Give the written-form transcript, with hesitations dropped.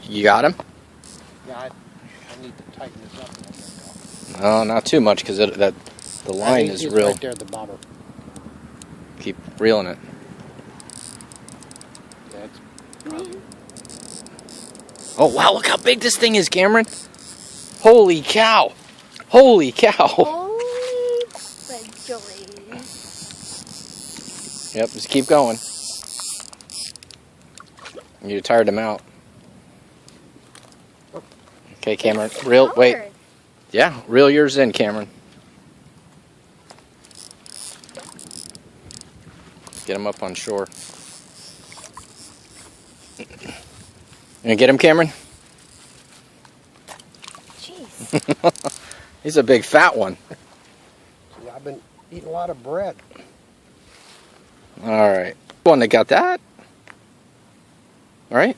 You got him? Yeah, I need to tighten this up. And let that No, not too much, because the go. line is real. Right there, the bobber. Keep reeling it. That's Oh wow! Look how big this thing is, Cameron. Holy cow! Holy cow! Holy joy. Yep, just keep going. You tired him out. Okay, Cameron. Reel. Wait. Yeah, reel yours in, Cameron. Get him up on shore. You gonna get him, Cameron? Jeez. He's a big fat one. See, I've been eating a lot of bread. All right. One that got that. All right.